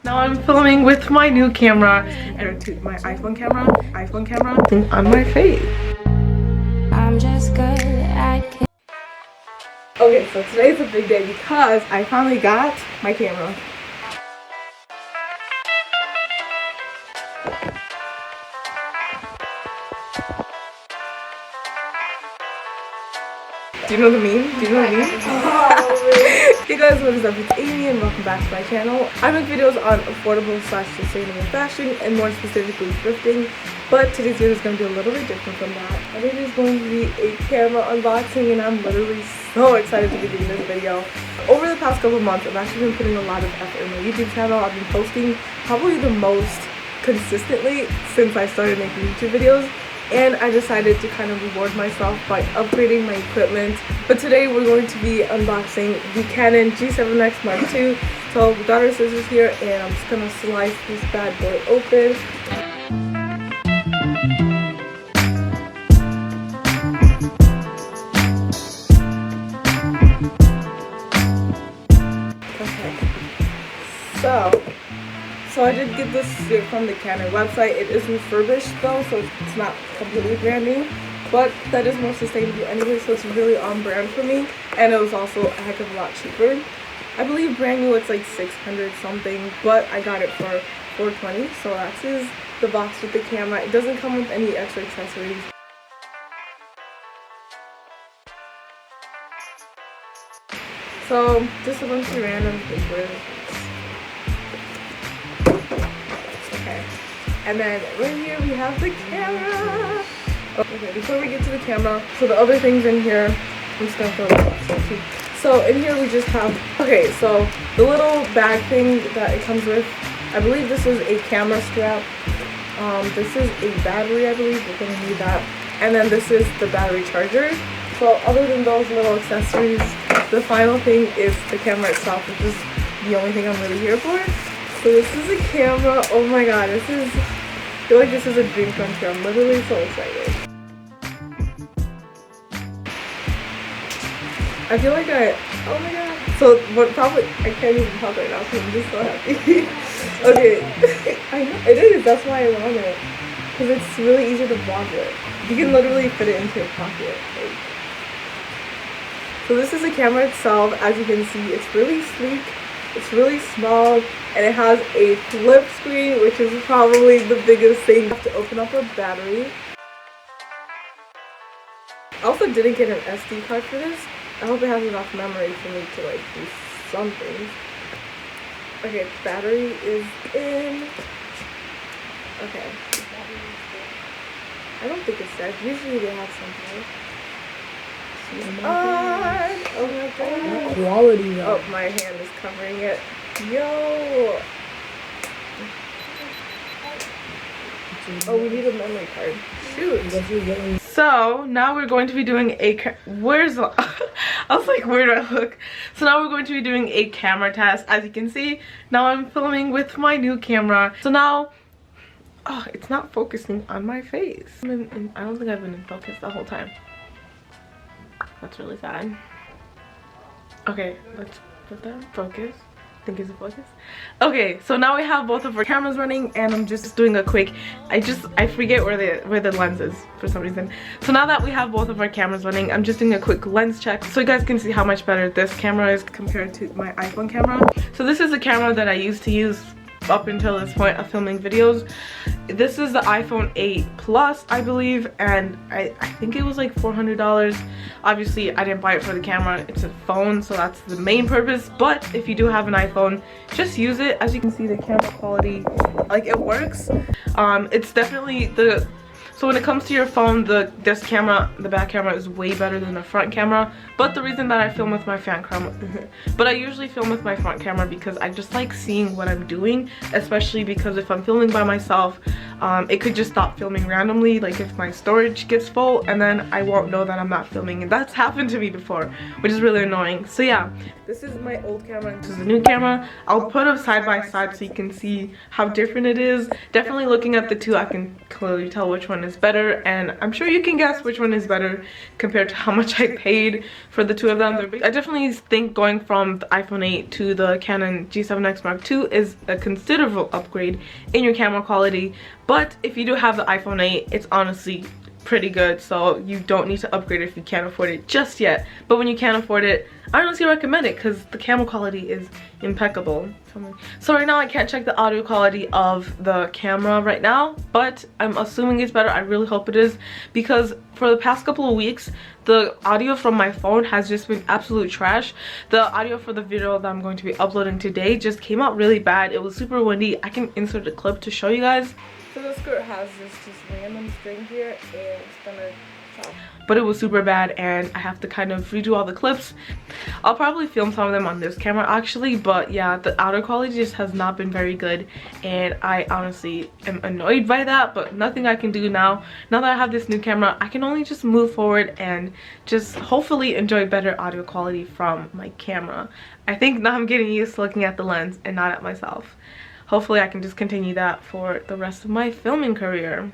Now I'm filming with my new camera and my iPhone camera on my face. I'm just good at Okay, so today's a big day because I finally got my camera. Do you know the meme? Hey guys, what is up? It's Amy and welcome back to my channel. I make videos on affordable / sustainable fashion and more specifically thrifting, but today's video is going to be a little bit different from that. I think it's going to be a camera unboxing and I'm literally so excited to be doing this video. Over the past couple months, I've actually been putting a lot of effort in my YouTube channel. I've been posting probably the most consistently since I started making YouTube videos. And I decided to kind of reward myself by upgrading my equipment. But today we're going to be unboxing the Canon G7X Mark II. So we got our scissors here and I'm just gonna slice this bad boy open. Okay. So I did get this from the Canon website. It is refurbished though, so it's not completely brand new, but that is more sustainable anyway, so it's really on brand for me, and it was also a heck of a lot cheaper. I believe brand new it's like 600 something, but I got it for $420, so that's the box with the camera. It doesn't come with any extra accessories. So just a bunch of random papers. And then right here we have the camera. Okay, before we get to the camera, so the other things in here, I'm just gonna throw the box in too. So in here we just have, okay, so the little bag thing that it comes with, I believe this is a camera strap. This is a battery, I believe, we're gonna need that. And then this is the battery charger. So other than those little accessories, the final thing is the camera itself, which is the only thing I'm really here for. So this is a camera. Oh my god, I feel like this is a dream come true. I'm literally so excited. I feel like oh my god. So what probably, I can't even talk right now because I'm just so happy. Okay, I know, it is, that's why I want it. Because it's really easy to vlog with. You can literally fit it into your pocket. Like. So this is the camera itself. As you can see, it's really sleek. It's really small and it has a flip screen, which is probably the biggest thing. You have to open up a battery. I also didn't get an SD card for this. I hope it has enough memory for me to like do something. Okay, battery is in. Okay. I don't think it's dead. Usually they have something. Oh my god. Quality though. Oh, my hand is covering it. Yo. Oh, we need a memory card. Shoot. So now we're going to be doing a where's the I was like, where do I look? So now we're going to be doing a camera test. As you can see, now I'm filming with my new camera. So now, oh, it's not focusing on my face. I don't think I've been in focus the whole time. That's really sad. Okay, let's put that in focus. I think it's in focus. Okay, so now we have both of our cameras running and I'm just doing a quick, I forget where the lens is for some reason. So now that we have both of our cameras running, I'm just doing a quick lens check so you guys can see how much better this camera is compared to my iPhone camera. So this is the camera that I used to use up until this point of filming videos. This is the iPhone 8 Plus, I believe, and I think it was like $400. Obviously I didn't buy it for the camera, it's a phone, so that's the main purpose. But if you do have an iPhone, just use it. As you can see, the camera quality, like, it works. It's definitely so when it comes to your phone, the back camera is way better than the front camera. But the reason that I film with my front camera, but I usually film with my front camera because I just like seeing what I'm doing, especially because if I'm filming by myself, it could just stop filming randomly, like if my storage gets full, and then I won't know that I'm not filming, and that's happened to me before, which is really annoying. So yeah, this is my old camera, this is the new camera. I'll put them side by side so you can see how different it is. Definitely looking at the two, I can clearly tell which one is better, and I'm sure you can guess which one is better compared to how much I paid for the two of them. I definitely think going from the iPhone 8 to the Canon G7X Mark II is a considerable upgrade in your camera quality, but if you do have the iPhone 8, it's honestly pretty good, so you don't need to upgrade if you can't afford it just yet. But when you can afford it, I honestly recommend it because the camera quality is impeccable. So right now I can't check the audio quality of the camera right now, but I'm assuming it's better. I really hope it is, because for the past couple of weeks the audio from my phone has just been absolute trash. The audio for the video that I'm going to be uploading today just came out really bad. It was super windy. I can insert a clip to show you guys. So the skirt has this just random string here, and it's gonna chop. But it was super bad, and I have to kind of redo all the clips. I'll probably film some of them on this camera actually, but yeah, the audio quality just has not been very good, and I honestly am annoyed by that, but nothing I can do now. Now that I have this new camera, I can only just move forward and just hopefully enjoy better audio quality from my camera. I think now I'm getting used to looking at the lens and not at myself. Hopefully I can just continue that for the rest of my filming career.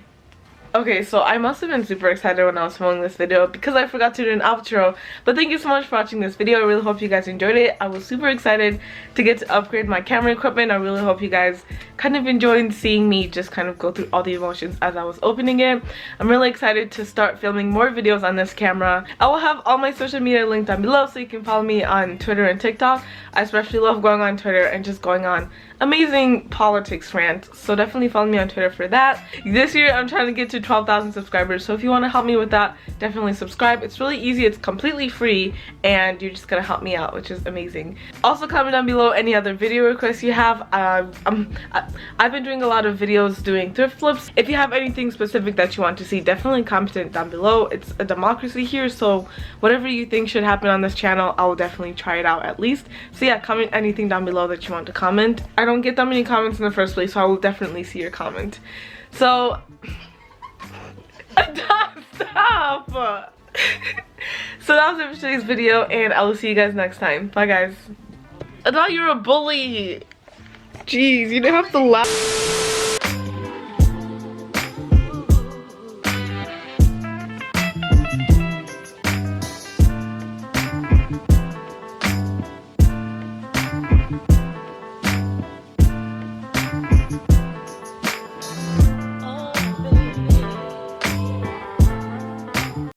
Okay, so I must have been super excited when I was filming this video because I forgot to do an outro. But thank you so much for watching this video. I really hope you guys enjoyed it. I was super excited to get to upgrade my camera equipment. I really hope you guys kind of enjoyed seeing me just kind of go through all the emotions as I was opening it. I'm really excited to start filming more videos on this camera. I will have all my social media linked down below so you can follow me on Twitter and TikTok. I especially love going on Twitter and just going on amazing politics rants, so definitely follow me on Twitter for that. This year I'm trying to get to 12,000 subscribers, so if you want to help me with that, definitely subscribe. It's really easy, it's completely free, and you're just gonna help me out, which is amazing. Also comment down below any other video requests you have. I've been doing a lot of videos doing thrift flips. If you have anything specific that you want to see, definitely comment it down below. It's a democracy here, so whatever you think should happen on this channel, I will definitely try it out at least. So yeah, comment anything down below that you want to comment. I don't get that many comments in the first place, so I will definitely see your comment. So stop. So that was it for today's video, and I will see you guys next time. Bye guys. I thought you were a bully. Jeez, you didn't have to laugh.